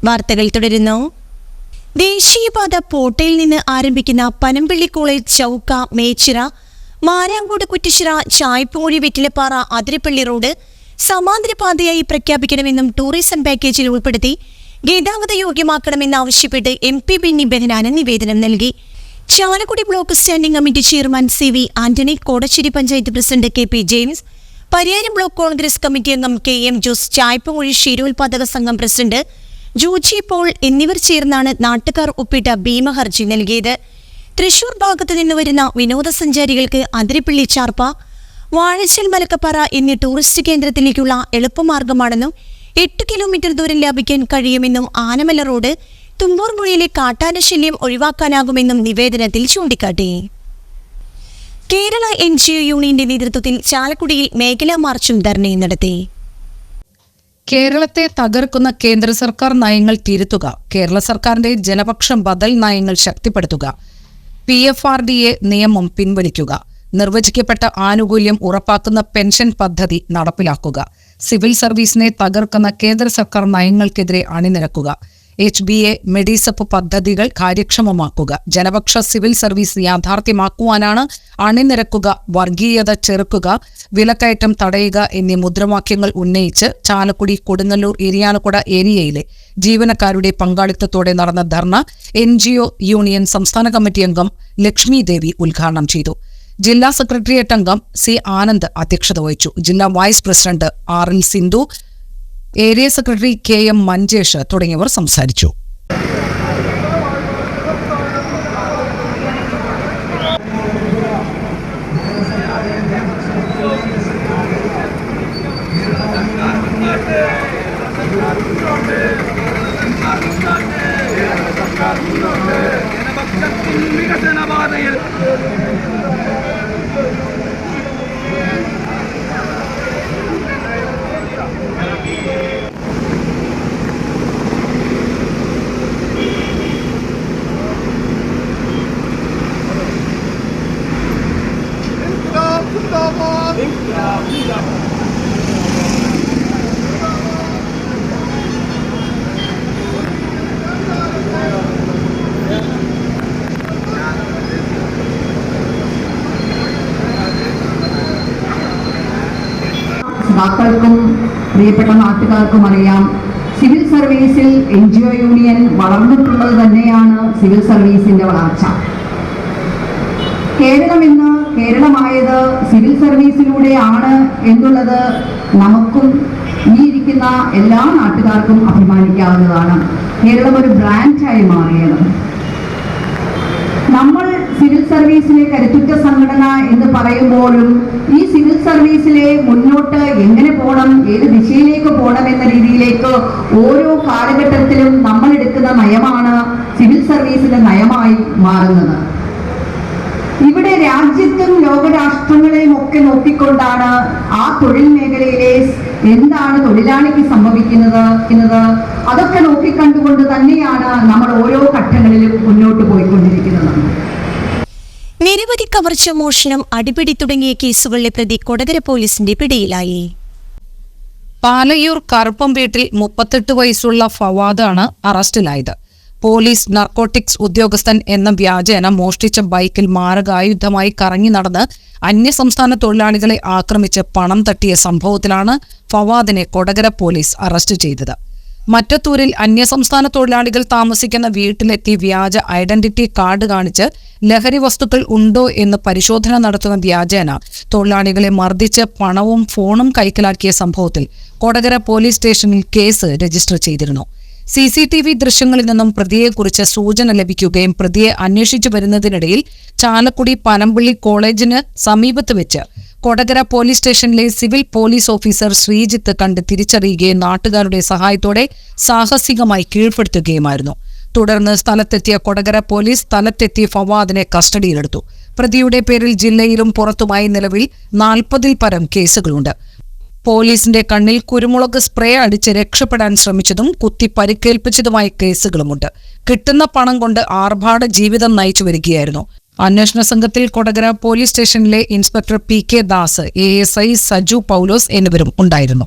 വാർത്തകൾ തുടരുന്നു. ദേശീയപാത പോട്ടയിൽ നിന്ന് ആരംഭിക്കുന്ന പനമ്പള്ളി കോളേജ് ചൗക്ക മേച്ചിറ മാരാങ്കോട് കുറ്റിച്ചിറ ചായ്പോഴി വെറ്റിലപ്പാറ അതിരപ്പള്ളി റോഡ് സമാന്തര പാതയായി പ്രഖ്യാപിക്കണമെന്നും ടൂറിസം പാക്കേജിൽ ഉൾപ്പെടുത്തി ഗതാഗത യോഗ്യമാക്കണമെന്നാവശ്യപ്പെട്ട് MP ബെന്നി ബെഹനാന് നിവേദനം നൽകി. Chalakudy block standing committee chairman CV Antony, Kodassery panchayat president KP James, Pariyaram block Congress committee അംഗം KM ജോസ്, ചായ്പമൊഴി ക്ഷീരോത്പാദക സംഘം പ്രസിഡന്റ് ജൂജി പോൾ എന്നിവർ ചേർന്നാണ് നാട്ടുകാർ ഒപ്പിട്ട ഭീമഹർജി നൽകിയത്. തൃശൂർ ഭാഗത്തു നിന്ന് വരുന്ന വിനോദസഞ്ചാരികൾക്ക് അതിരപ്പള്ളി ചാർപ്പ, വാഴച്ചൽ മലക്കപ്പാറ എന്നീ ടൂറിസ്റ്റ് കേന്ദ്രത്തിലേക്കുള്ള എളുപ്പമാർഗമാണെന്നും 8 കിലോമീറ്റർ ദൂരം ലാഭിക്കാൻ കഴിയുമെന്നും ആനമല റോഡ് തുമ്പൂർ മുഴിയിലെ കാട്ടാന ശല്യം ഒഴിവാക്കാനാകുമെന്നും നിവേദനത്തിൽ ചൂണ്ടിക്കാട്ടി. കേരള NGO യൂണിയന്റെ നേതൃത്വത്തിൽ ചാലക്കുടിയിൽ മേഖലാ മാർച്ചും ധർണയും നടത്തി. കേരളത്തെ തകർക്കുന്ന കേന്ദ്ര സർക്കാർ നയങ്ങൾ തിരുത്തുക, കേരള സർക്കാരിന്റെ ജനപക്ഷം ബദൽ നയങ്ങൾ ശക്തിപ്പെടുത്തുക, PFRDA നിയമം പിൻവലിക്കുക, നിർവചിക്കപ്പെട്ട ആനുകൂല്യം ഉറപ്പാക്കുന്ന പെൻഷൻ പദ്ധതി നടപ്പിലാക്കുക, സിവിൽ സർവീസിനെ തകർക്കുന്ന കേന്ദ്ര സർക്കാർ നയങ്ങൾക്കെതിരെ അണിനിരക്കുക, HBA മെഡിസപ്പ് പദ്ധതികൾ കാര്യക്ഷമമാക്കുക, ജനപക്ഷ സിവിൽ സർവീസ് യാഥാർത്ഥ്യമാക്കുവാനാണ് അണിനിരക്കുക, വർഗീയത ചെറുക്കുക, വിലക്കയറ്റം തടയുക എന്നീ മുദ്രാവാക്യങ്ങൾ ഉന്നയിച്ച് ചാലക്കുടി, കൊടുങ്ങല്ലൂർ, ഇരിയാലക്കുട ഏരിയയിലെ ജീവനക്കാരുടെ പങ്കാളിത്തത്തോടെ നടന്ന ധർണ NGO യൂണിയൻ സംസ്ഥാന കമ്മിറ്റി അംഗം ലക്ഷ്മി ദേവി ഉദ്ഘാടനം ചെയ്തു. ജില്ലാ സെക്രട്ടേറിയറ്റ് അംഗം C ആനന്ദ് അധ്യക്ഷത വഹിച്ചു. ജില്ലാ vice president RL Sindhu, area secretary KM Manjesh തുടങ്ങിയവർ സംസാരിച്ചു. സഖാക്കൾക്കും പ്രിയപ്പെട്ട നാട്ടുകാർക്കും അറിയാം, സിവിൽ സർവീസിൽ NGO യൂണിയൻ വളർന്നിട്ടുള്ളത് തന്നെയാണ് സിവിൽ സർവീസിന്റെ വളർച്ച. കേരളം ഇന്ന് കേരളമായത് സിവിൽ സർവീസിലൂടെയാണ് എന്നുള്ളത് നമുക്കും ഈ ഇരിക്കുന്ന എല്ലാ നാട്ടുകാർക്കും അഭിമാനിക്കാവുന്നതാണ്. കേരളം ഒരു ബ്രാൻഡായി മാറിയത്. നമ്മൾ സിവിൽ സർവീസിലെ കരുത്തുറ്റ സംഘടന എന്ന് പറയുമ്പോഴും ഈ സിവിൽ സർവീസിലെ മുന്നോട്ട് എങ്ങനെ പോകണം, ഏത് ദിശയിലേക്ക് പോകണം എന്ന രീതിയിലേക്ക് ഓരോ കാലഘട്ടത്തിലും നമ്മൾ എടുക്കുന്ന നയമാണ് സിവിൽ സർവീസിന്റെ നയമായി മാറുന്നത്. ഇവിടെ രാജ്യത്തും ലോകരാഷ്ട്രങ്ങളെയും ഒക്കെ നോക്കിക്കൊണ്ടാണ് ആ തൊഴിൽ മേഖലയിലെ എന്താണ് തൊഴിലാളിക്ക് സംഭവിക്കുന്നത് അതൊക്കെ നോക്കിക്കണ്ടുകൊണ്ട് തന്നെയാണ് നമ്മൾ ഓരോ ഘട്ടങ്ങളിലും മുന്നോട്ട് പോയിക്കൊണ്ടിരിക്കുന്നത്. നിരവധി കവർച്ച, മോഷണം, അടിപിടി തുടങ്ങിയ കേസുകളിലെ പ്രതി കൊടകര പോലീസിന്റെ പിടിയിലായി. പാലയൂർ കറുപ്പം വീട്ടിൽ 38 വയസ്സുള്ള ഫവാദാണ് അറസ്റ്റിലായത്. പോലീസ് നാർക്കോട്ടിക്സ് ഉദ്യോഗസ്ഥൻ എന്ന വ്യാജേന മോഷ്ടിച്ച ബൈക്കിൽ മാരകായുധമായി കറങ്ങി നടന്ന് അന്യസംസ്ഥാന തൊഴിലാളികളെ ആക്രമിച്ച് പണം തട്ടിയ സംഭവത്തിലാണ് ഫവാദിനെ കൊടകര പോലീസ് അറസ്റ്റ് ചെയ്തത്. മറ്റത്തൂരിൽ അന്യസംസ്ഥാന തൊഴിലാളികൾ താമസിക്കുന്ന വീട്ടിലെത്തി വ്യാജ ഐഡന്റിറ്റി കാർഡ് കാണിച്ച് ലഹരി വസ്തുക്കൾ ഉണ്ടോ എന്ന് പരിശോധന നടത്തുന്ന വ്യാജേന തൊഴിലാളികളെ മർദ്ദിച്ച് പണവും ഫോണും കൈക്കലാക്കിയ സംഭവത്തിൽ കൊടകര പോലീസ് സ്റ്റേഷനിൽ കേസ് രജിസ്റ്റർ ചെയ്തിരുന്നു. CCTV ദൃശ്യങ്ങളിൽ നിന്നും പ്രതിയെക്കുറിച്ച് സൂചന ലഭിക്കുകയും പ്രതിയെ അന്വേഷിച്ചു വരുന്നതിനിടയിൽ ചാലക്കുടി പനമ്പള്ളി കോളേജിന് സമീപത്ത് വെച്ച് കൊടകര പോലീസ് സ്റ്റേഷനിലെ സിവിൽ പോലീസ് ഓഫീസർ ശ്രീജിത്ത് കണ്ട് തിരിച്ചറിയുകയും നാട്ടുകാരുടെ സഹായത്തോടെ സാഹസികമായി കീഴ്പ്പെടുത്തുകയുമായിരുന്നു. തുടർന്ന് സ്ഥലത്തെത്തിയ കൊടകര പോലീസ് സ്ഥലത്തെത്തി ഫവാദിനെ കസ്റ്റഡിയിലെടുത്തു. പ്രതിയുടെ പേരിൽ ജില്ലയിലും പുറത്തുമായി നിലവിൽ 40-ൽ പരം കേസുകളുണ്ട്. പോലീസിന്റെ കണ്ണിൽ കുരുമുളക് സ്പ്രേ അടിച്ച് രക്ഷപ്പെടാൻ ശ്രമിച്ചതും കുത്തി പരിക്കേൽപ്പിച്ചതുമായ കേസുകളുമുണ്ട്. കിട്ടുന്ന പണം കൊണ്ട് ആർഭാട ജീവിതം നയിച്ചു വരികയായിരുന്നു. അന്വേഷണ സംഘത്തിൽ കൊടകര പോലീസ് സ്റ്റേഷനിലെ inspector PK Das, ASI Saju Paulose എന്നിവരും ഉണ്ടായിരുന്നു.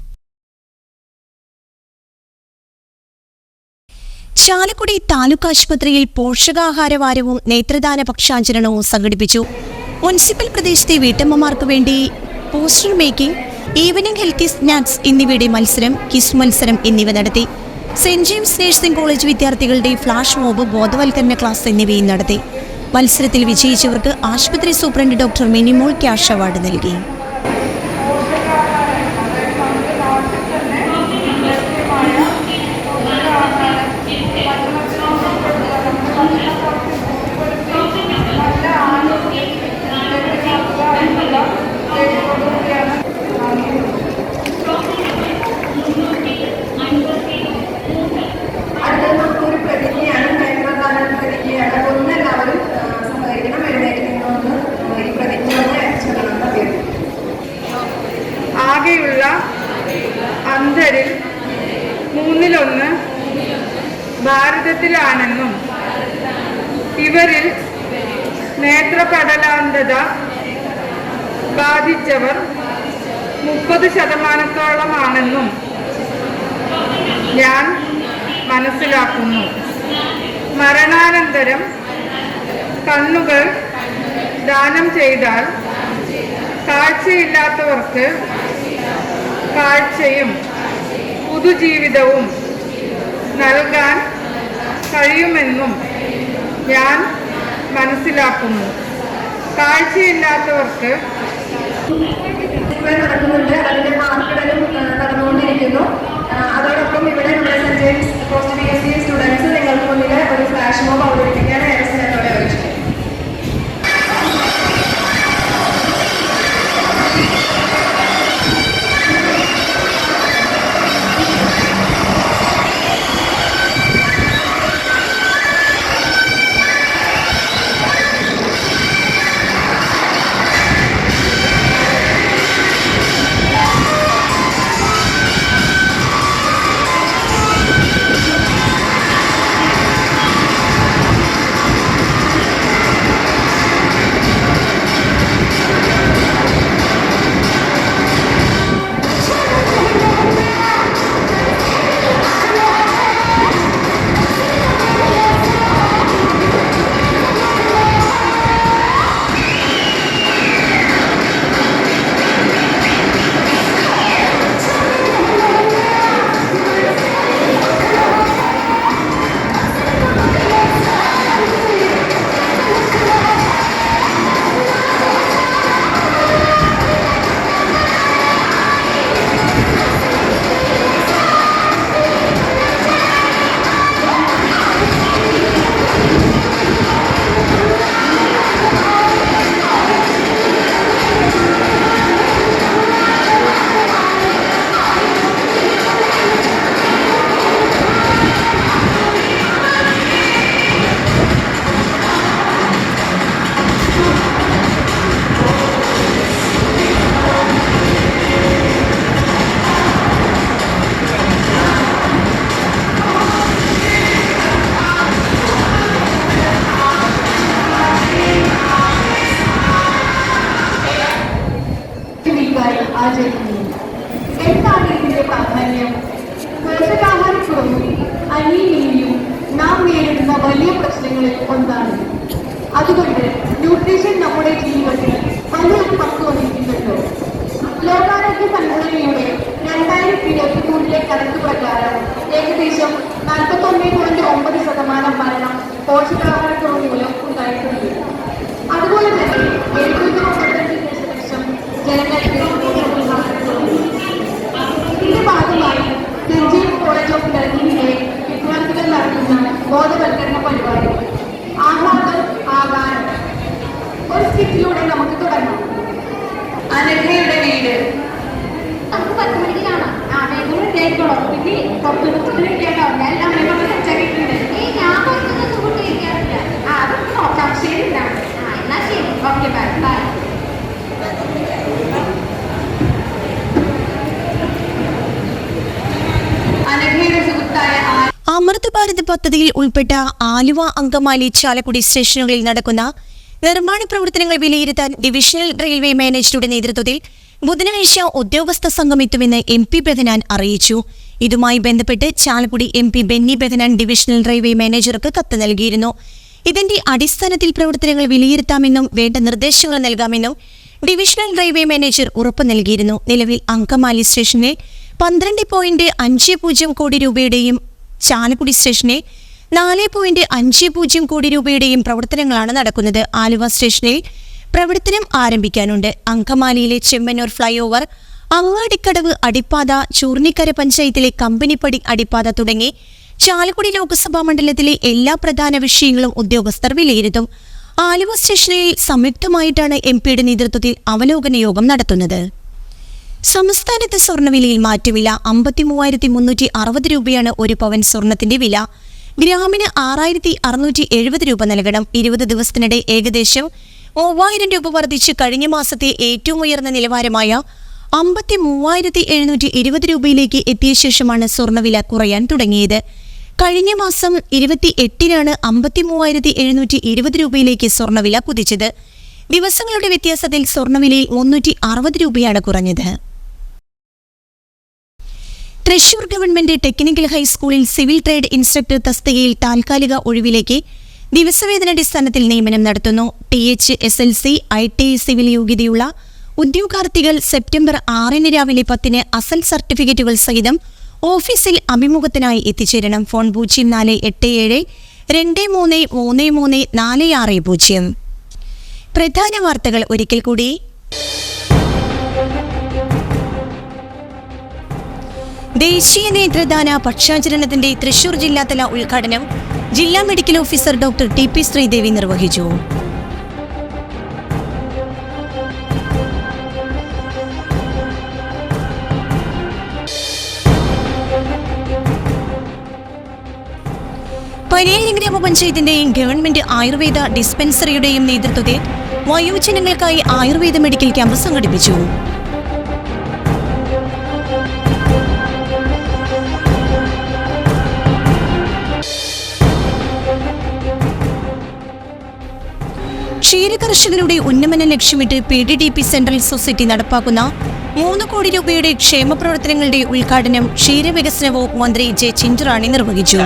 ചാലക്കുടി താലൂക്ക് ആശുപത്രിയിൽ പോഷകാഹാര വാരവും നേത്രദാന പക്ഷാചരണവും സംഘടിപ്പിച്ചു. മുനിസിപ്പൽ പ്രദേശത്തെ വീട്ടമ്മമാർക്ക് വേണ്ടി poster making, evening healthy snacks എന്നിവയുടെ മത്സരം, ക്വിസ് മത്സരം എന്നിവ നടത്തി. സെന്റ് ജെയിംസ് നഴ്സിംഗ് കോളേജ് വിദ്യാർത്ഥികളുടെ ഫ്ലാഷ് മോബ്, ബോധവൽക്കരണ ക്ലാസ് എന്നിവയും നടത്തി. മത്സരത്തിൽ വിജയിച്ചവർക്ക് ആശുപത്രി superintendent doctor Minimol cash award നൽകി. ആകെയുള്ള അന്ധരിൽ 1/3 ഭാരതത്തിലാണെന്നും ഇവരിൽ നേത്രപടലാന്ധത ബാധിച്ചവർ 30% ഞാൻ മനസ്സിലാക്കുന്നു. മരണാനന്തരം കണ്ണുകൾ ദാനം ചെയ്താൽ കാഴ്ചയില്ലാത്തവർക്ക് കാഴ്ചയും പുതുജീവിതവും നൽകാൻ കഴിയുമെന്നും ഞാൻ മനസ്സിലാക്കുന്നു. കാഴ്ചയില്ലാത്തവർക്ക് നടക്കുന്നുണ്ട്. അതിന്റെ മാർക്കിടലും നടന്നുകൊണ്ടിരിക്കുന്നു. അതോടൊപ്പം ഇവിടെ നമ്മുടെ saint James post PSC students നിങ്ങൾക്ക് മുന്നിൽ ഒരു ഫ്ലാഷ് മോബ് അവതരിപ്പിക്കാൻ ഏറെ സ്നേഹത്തോടെ അറിയിച്ചു. എന്താണ് ഇതിന്റെ പ്രാധാന്യം? പോഷകാഹാരക്കുറവും അനീമിയയും നാം നേരിടുന്ന വലിയ പ്രശ്നങ്ങളിൽ ഒന്നാണ്. അതുകൊണ്ട് ന്യൂട്രീഷൻ നമ്മുടെ ജീവിതത്തിൽ വലിയ പങ്ക് വഹിക്കുന്നുണ്ട്. ലോകാരോഗ്യ സംഘടനയുടെ 2023 കണക്ക് പ്രകാരം ഏകദേശം 41.9% മരണം പോഷകാഹാരക്കുറവ് മൂലം ഉണ്ടായിട്ടുണ്ട്. അതുപോലെ തന്നെ 735 ജനങ്ങൾക്ക് ഇതിന്റെ ഭാഗമായി സെന്റ് ജെയിംസ് കോളേജ് ഓഫ് നഴ്സിംഗിലെ വിദ്യാർത്ഥികൾ നടത്തുന്ന ബോധവൽക്കരണ പരിപാടി ആഹ്ലാദം ആകാൻ ഒരു സ്കിറ്റിലൂടെ നമുക്ക് തുടങ്ങാം. അനഘയുടെ വീട് നമുക്ക് 10 മണിക്ക് കാണാം. കേൾക്കണോ? പിന്നെ പുറത്തുനിന്ന് ഞാൻ അമ്മയോട് സംസാരിക്കുന്നുണ്ട്. ഞാൻ പുറത്തുനിന്ന് ഫുഡ് കഴിക്കാറില്ല. അതൊക്കെ നോക്കാം. ശരി, എന്നാ ശരി, ഓക്കെ, ബൈ ബൈ. അമൃത് ഭാരത് പദ്ധതിയിൽ ഉൾപ്പെട്ട ആലുവ, അങ്കമാലി, ചാലക്കുടി സ്റ്റേഷനുകളിൽ നടക്കുന്ന നിർമ്മാണ പ്രവർത്തനങ്ങൾ വിലയിരുത്താൻ ഡിവിഷണൽ റെയിൽവേ മാനേജറുടെ നേതൃത്വത്തിൽ ബുധനാഴ്ച ഉദ്യോഗസ്ഥ സംഘം എത്തുമെന്ന് MP ബ്രദനാൻ അറിയിച്ചു. ഇതുമായി ബന്ധപ്പെട്ട് Chalakudy MP Benny Behanan divisional railway മാനേജർക്ക് കത്ത് നൽകിയിരുന്നു. ഇതിന്റെ അടിസ്ഥാനത്തിൽ പ്രവർത്തനങ്ങൾ വിലയിരുത്താമെന്നും വേണ്ട നിർദ്ദേശങ്ങൾ നൽകാമെന്നും ഡിവിഷണൽ റെയിൽവേ മാനേജർ ഉറപ്പു നൽകിയിരുന്നു. നിലവിൽ അങ്കമാലി സ്റ്റേഷനിൽ 12.50 കോടി രൂപയുടെയും ചാലക്കുടി സ്റ്റേഷനിൽ 4.50 കോടി രൂപയുടെയും പ്രവർത്തനങ്ങളാണ് നടക്കുന്നത്. ആലുവ സ്റ്റേഷനിൽ പ്രവർത്തനം ആരംഭിക്കാനുണ്ട്. അങ്കമാലിയിലെ ചെമ്മന്നൂർ ഫ്ലൈ ഓവർ, അങ്ങാടിക്കടവ് അടിപ്പാത, ചൂർണിക്കര പഞ്ചായത്തിലെ കമ്പനിപ്പടി അടിപ്പാത തുടങ്ങി ചാലക്കുടി ലോക്സഭാ മണ്ഡലത്തിലെ എല്ലാ പ്രധാന വിഷയങ്ങളും ഉദ്യോഗസ്ഥർ വിലയിരുത്തും. ആലുവ സ്റ്റേഷനിൽ സംയുക്തമായിട്ടാണ് MP നേതൃത്വത്തിൽ അവലോകന യോഗം നടത്തുന്നത്. സംസ്ഥാനത്ത് സ്വർണ്ണവിലയിൽ മാറ്റമില്ല. 53,360 രൂപയാണ് ഒരു പവൻ സ്വർണത്തിന്റെ വില. ഗ്രാമിന് 6,670 രൂപ നൽകണം. 20 ദിവസത്തിനിടെ ഏകദേശം 3,000 രൂപ വർദ്ധിച്ച് കഴിഞ്ഞ മാസത്തെ ഏറ്റവും ഉയർന്ന നിലവാരമായ 53,720 രൂപയിലേക്ക് എത്തിയ ശേഷമാണ് സ്വർണ്ണവില കുറയാൻ തുടങ്ങിയത്. കഴിഞ്ഞ മാസം 28-നാണ് 53,720 രൂപയിലേക്ക് സ്വർണ്ണവില കുതിച്ചത്. ദിവസങ്ങളുടെ വ്യത്യാസത്തിൽ സ്വർണ്ണവിലയിൽ 360 രൂപയാണ് കുറഞ്ഞത്. തൃശൂർ ഗവൺമെന്റ് ടെക്നിക്കൽ ഹൈസ്കൂളിൽ സിവിൽ ട്രേഡ് ഇൻസ്ട്രക്ടർ തസ്തികയിൽ താൽക്കാലിക ഒഴിവിലേക്ക് ദിവസവേതനാടിസ്ഥാനത്തിൽ നിയമനം നടത്തുന്നു. THSLC, ITI സിവിൽ യോഗ്യതയുള്ള ഉദ്യോഗാർത്ഥികൾ സെപ്റ്റംബർ 6 രാവിലെ 10 അസൽ സർട്ടിഫിക്കറ്റുകൾ സഹിതം ഓഫീസിൽ അഭിമുഖത്തിനായി എത്തിച്ചേരണം. ഫോൺ 0487-2333-460. പ്രധാന വാർത്തകൾ ഒരിക്കൽ കൂടി. ദേശീയ നേത്രദാന പക്ഷാചരണത്തിന്റെ തൃശൂർ ജില്ലാതല ഉദ്ഘാടനം ജില്ലാ medical officer doctor TP Sreedevi നിർവഹിച്ചു. പരിയാരം ഗ്രാമപഞ്ചായത്തിന്റെയും ഗവൺമെന്റ് ആയുർവേദ ഡിസ്പെൻസറിയുടെയും നേതൃത്വത്തിൽ വയോജനങ്ങൾക്കായി ആയുർവേദ മെഡിക്കൽ ക്യാമ്പ് സംഘടിപ്പിച്ചു. ക്ഷീരകർഷകരുടെ ഉന്നമനം ലക്ഷ്യമിട്ട് PDDP സെൻട്രൽ സൊസൈറ്റി നടപ്പാക്കുന്ന 3 കോടി രൂപയുടെ ക്ഷേമ പ്രവർത്തനങ്ങളുടെ ഉദ്ഘാടനം ക്ഷീരവികസന വകുപ്പ് മന്ത്രി J. ചിഞ്ചറാണി നിർവഹിച്ചു.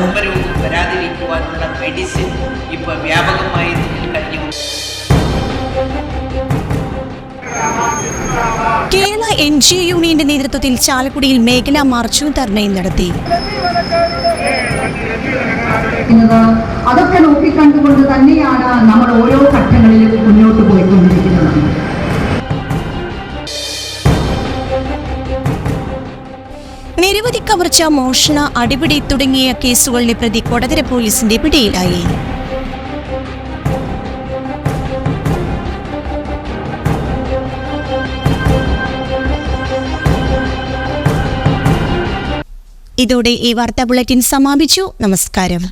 കേരള NGO യൂണിയന്റെ നേതൃത്വത്തിൽ ചാലക്കുടിയിൽ മേഖലാ മാർച്ചും ധർണയും നടത്തി. അതൊക്കെ നോക്കിക്കണ്ടുകൊണ്ട് തന്നെയാണ് നമ്മൾ ഓരോ ഘട്ടങ്ങളിലും മുന്നോട്ട് പോയിക്കൊണ്ടിരിക്കുന്നത്. നിരവധി കവർച്ച, മോഷണ, അടിപിടി തുടങ്ങിയ കേസുകളിലെ പ്രതി കൊടകര പോലീസിന്റെ പിടിയിലായി. ഇതോടെ ഈ വാർത്താ ബുള്ളറ്റിൻ സമാപിച്ചു. നമസ്കാരം.